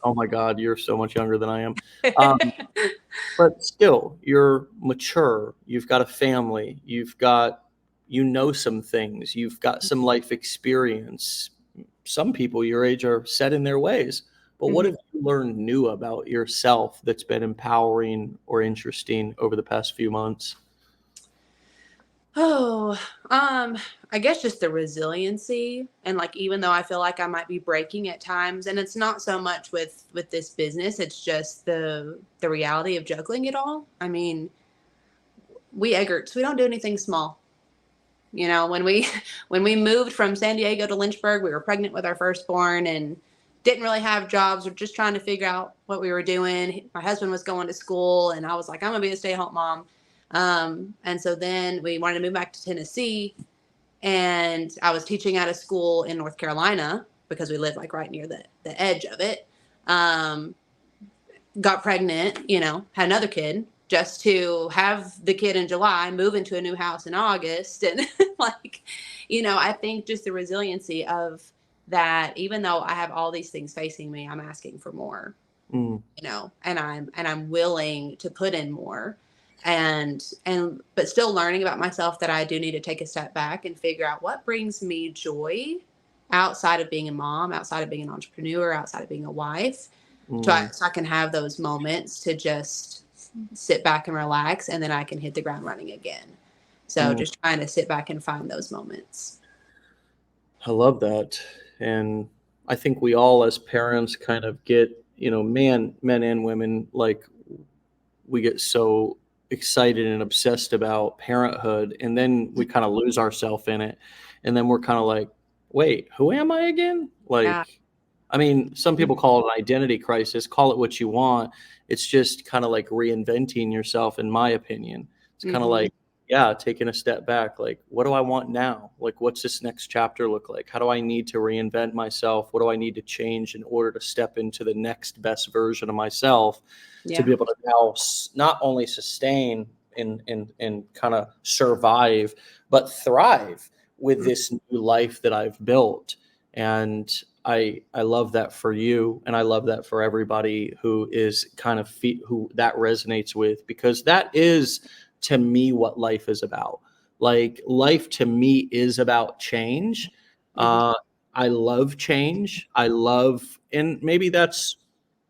Oh my God, you're so much younger than I am. But still, you're mature. You've got a family. Some things. You've got some life experience. Some people your age are set in their ways. But what have you learned new about yourself that's been empowering or interesting over the past few months? I guess just the resiliency, and like, even though I feel like I might be breaking at times, and it's not so much with this business, it's just the reality of juggling it all. I mean, we Eggarts, we don't do anything small. When we moved from San Diego to Lynchburg, we were pregnant with our firstborn and didn't really have jobs. We're just trying to figure out what we were doing. My husband was going to school, and I was like, I'm gonna be a stay-at-home mom. And so then we wanted to move back to Tennessee, and I was teaching at a school in North Carolina because we lived like right near the edge of it. Got pregnant, had another kid, just to have the kid in July, move into a new house in August. And like, I think just the resiliency of that, even though I have all these things facing me, I'm asking for more, and I'm willing to put in more. But still learning about myself, that I do need to take a step back and figure out what brings me joy outside of being a mom, outside of being an entrepreneur, outside of being a wife, so I can have those moments to just sit back and relax, and then I can hit the ground running again. So just trying to sit back and find those moments. I love that. And I think we all as parents kind of get, men and women, like we get so excited and obsessed about parenthood, and then we kind of lose ourselves in it. And then we're kind of like, wait, who am I again? Like, I mean, some people call it an identity crisis, call it what you want. It's just kind of like reinventing yourself, in my opinion. It's kind of like, yeah, taking a step back, like, what do I want now? Like, what's this next chapter look like? How do I need to reinvent myself? What do I need to change in order to step into the next best version of myself to be able to now not only sustain and kind of survive, but thrive with this new life that I've built. And I love that for you, and I love that for everybody who is kind of who that resonates with, because that is, to me, what life is about. Like, life to me is about change. I love change. I love, and maybe that's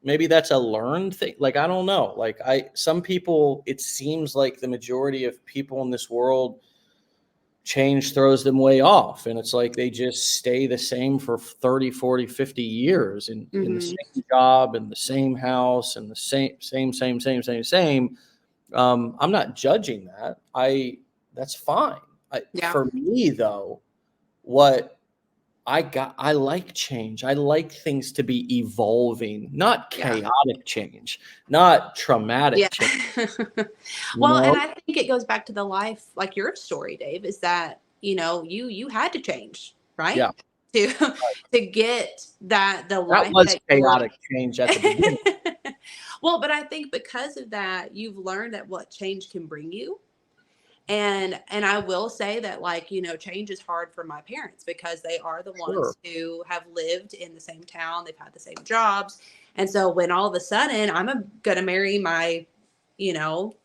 a learned thing. Like, I don't know. Like, some people, it seems like the majority of people in this world, change throws them way off, and it's like they just stay the same for 30, 40, 50 years in the same job and the same house and the same. I'm not judging that. That's fine. For me though, what I like change. I like things to be evolving, not chaotic change, not traumatic change. Well, and I think it goes back to the life, like your story, Dave, is that, you had to change, right? Yeah. To get the That life was that chaotic change at the beginning. Well, but I think because of that, you've learned that what change can bring you. And I will say that, like, change is hard for my parents because they are the ones who have lived in the same town. They've had the same jobs. And so when all of a sudden going to marry my,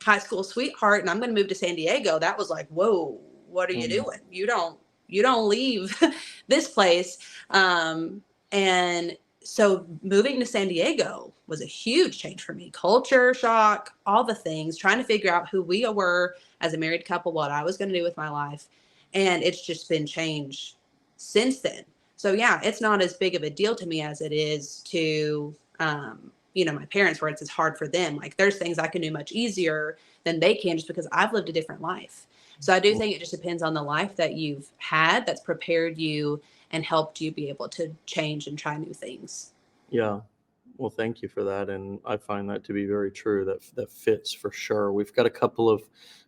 high school sweetheart and I'm going to move to San Diego, that was like, whoa, what are you doing? You don't leave this place. And so moving to San Diego was a huge change for me. Culture shock, all the things, trying to figure out who we were as a married couple, what I was going to do with my life. And it's just been changed since then. So yeah, it's not as big of a deal to me as it is to, my parents, where it's as hard for them. Like, there's things I can do much easier than they can just because I've lived a different life. So I do think it just depends on the life that you've had that's prepared you and helped you be able to change and try new things. Yeah. Well, thank you for that. And I find that to be very true. That fits for sure. We've got a couple of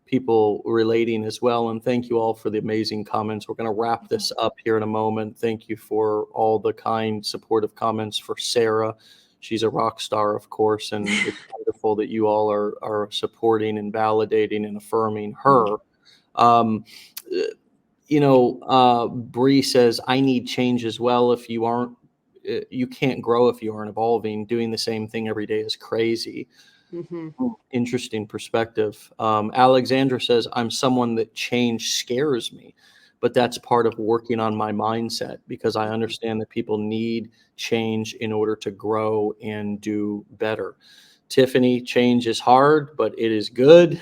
people relating as well. And thank you all for the amazing comments. We're going to wrap this up here in a moment. Thank you for all the kind, supportive comments for Sarah. She's a rock star, of course. And it's wonderful that you all are supporting and validating and affirming her. Bree says, I need change as well. If you can't grow if you aren't evolving. Doing the same thing every day is crazy. Interesting perspective. Alexandra says, I'm someone that change scares me, but that's part of working on my mindset, because I understand that people need change in order to grow and do better. Tiffany, change is hard, but it is good.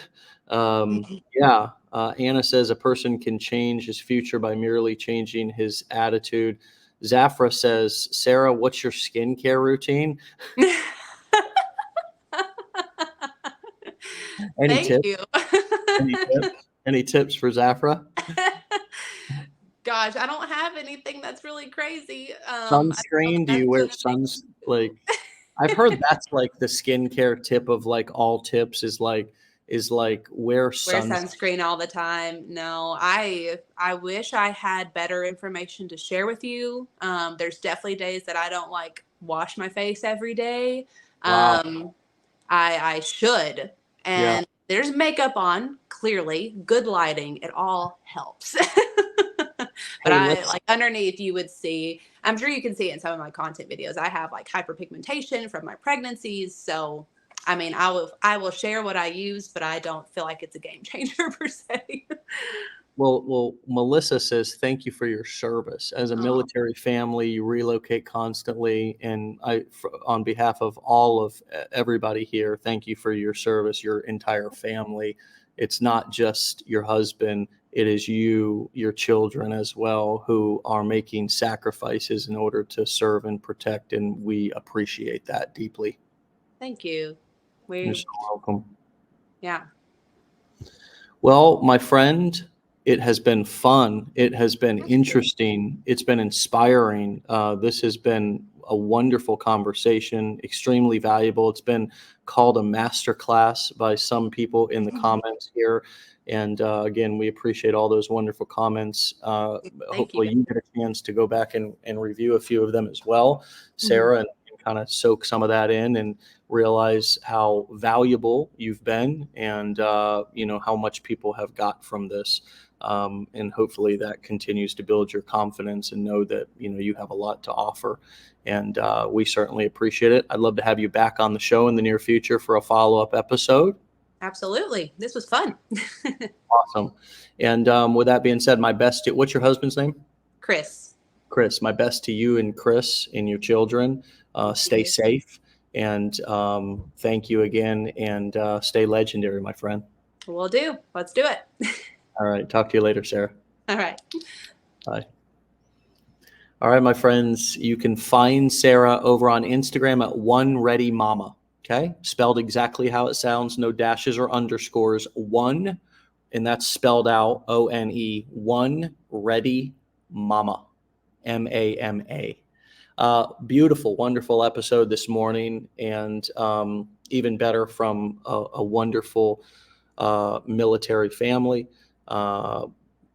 Anna says a person can change his future by merely changing his attitude. Zafra says, Sarah, what's your skincare routine? Thank you. Any tips for Zafra? Gosh, I don't have anything that's really crazy. Sunscreen? Do you wear I've heard that's like the skincare tip of like all tips is like wear sunscreen all the time. No, I wish I had better information to share with you. There's definitely days that I don't like wash my face every day. Wow. I should. And there's makeup on, clearly, good lighting. It all helps. But like underneath, you would see, I'm sure you can see it in some of my content videos. I have like hyperpigmentation from my pregnancies. So, I mean, I will share what I use, but I don't feel like it's a game changer per se. Well, Melissa says, thank you for your service. As a military family, you relocate constantly. And on behalf of all of everybody here, thank you for your service, your entire family. It's not just your husband. It is you, your children as well, who are making sacrifices in order to serve and protect. And we appreciate that deeply. Thank you. You're so welcome. Yeah. Well, my friend, it has been fun. It has been interesting. It's been inspiring. This has been a wonderful conversation, extremely valuable. It's been called a masterclass by some people in the comments here. And again, we appreciate all those wonderful comments. Hopefully you get a chance to go back and review a few of them as well, Sarah, and kind of soak some of that in and realize how valuable you've been and, how much people have got from this. And hopefully that continues to build your confidence and know that, you have a lot to offer. And we certainly appreciate it. I'd love to have you back on the show in the near future for a follow-up episode. Absolutely. This was fun. Awesome. And with that being said, my best to, what's your husband's name? Chris. Chris, my best to you and Chris and your children. Stay safe. And thank you again. And stay legendary, my friend. Will do. Let's do it. All right. Talk to you later, Sarah. All right. Bye. All right, my friends. You can find Sarah over on Instagram at One Ready Mama. Okay. Spelled exactly how it sounds. No dashes or underscores. One. And that's spelled out ONE. One Ready Mama. MAMA. Beautiful, wonderful episode this morning. And even better from a wonderful military family.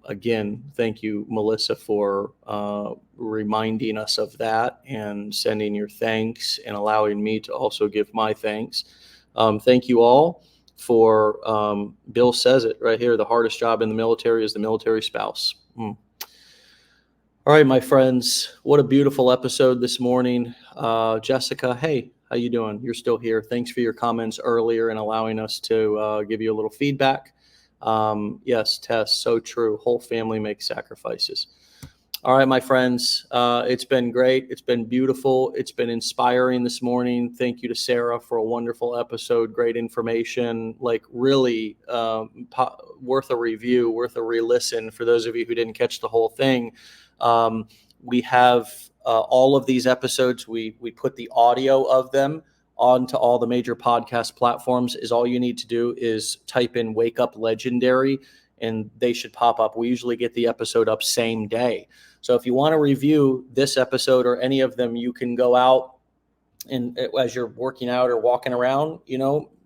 Again, thank you, Melissa, for reminding us of that and sending your thanks and allowing me to also give my thanks. Thank you all for, Bill says it right here, the hardest job in the military is the military spouse. All right, my friends, what a beautiful episode this morning. Jessica, hey, how you doing? You're still here. Thanks for your comments earlier and allowing us to give you a little feedback. Yes, Tess, so true. Whole family makes sacrifices. All right, my friends, it's been great. It's been beautiful. It's been inspiring this morning. Thank you to Sarah for a wonderful episode. Great information, like really worth a review, worth a re-listen. For those of you who didn't catch the whole thing, we have all of these episodes. We put the audio of them onto all the major podcast platforms. Is all you need to do is type in Wake Up Legendary and they should pop up. We usually get the episode up same day. So if you want to review this episode or any of them, you can go out and as you're working out or walking around,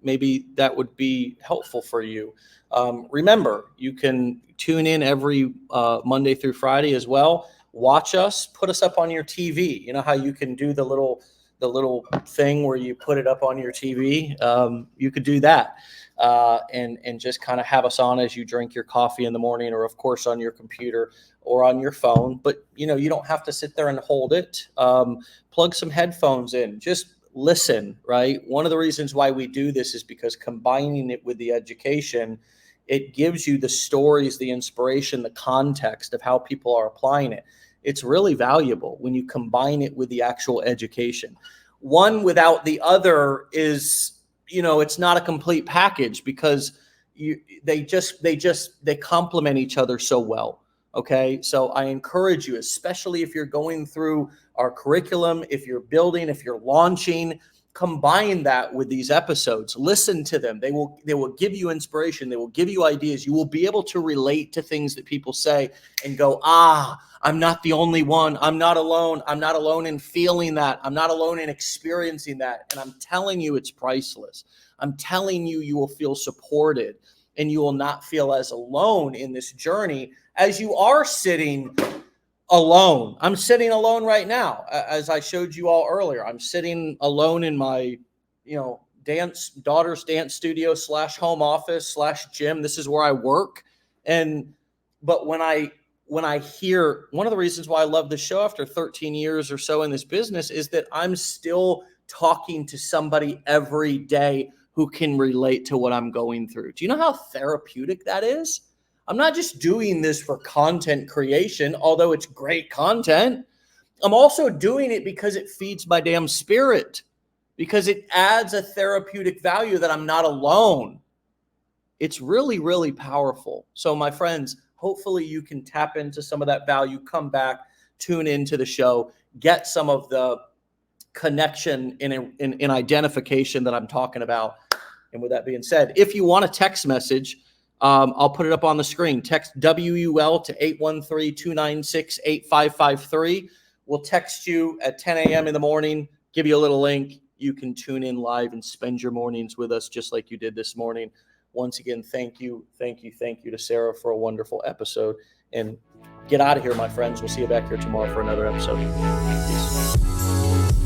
maybe that would be helpful for you. Remember, you can tune in every Monday through Friday as well. Watch us, put us up on your TV. You know how you can do the little thing where you put it up on your TV. You could do that and just kind of have us on as you drink your coffee in the morning, or of course on your computer or on your phone. But you don't have to sit there and hold it. Plug some headphones in. Just listen, right? One of the reasons why we do this is because combining it with the education, it gives you the stories, the inspiration, the context of how people are applying it. It's really valuable when you combine it with the actual education. One without the other is, it's not a complete package because they complement each other so well. Okay. So I encourage you, especially if you're going through our curriculum, if you're building, if you're launching, combine that with these episodes. Listen to them. They will give you inspiration. They will give you ideas. You will be able to relate to things that people say and go, I'm not the only one. I'm not alone. I'm not alone in feeling that. I'm not alone in experiencing that. And I'm telling you, it's priceless. I'm telling you, you will feel supported and you will not feel as alone in this journey as you are sitting alone. I'm sitting alone right now. As I showed you all earlier, I'm sitting alone in my, daughter's dance studio / home office / gym. This is where I work. But when I hear, one of the reasons why I love the show after 13 years or so in this business is that I'm still talking to somebody every day who can relate to what I'm going through. Do you know how therapeutic that is? I'm not just doing this for content creation, although it's great content. I'm also doing it because it feeds my damn spirit, because it adds a therapeutic value that I'm not alone. It's really, really powerful. So my friends, hopefully you can tap into some of that value, come back, tune into the show, get some of the connection in identification that I'm talking about. And with that being said, if you want a text message, I'll put it up on the screen. Text WUL to 813-296-8553. We'll text you at 10 a.m. in the morning, give you a little link. You can tune in live and spend your mornings with us just like you did this morning. Once again, thank you to Sarah for a wonderful episode. And get out of here, my friends. We'll see you back here tomorrow for another episode. Peace.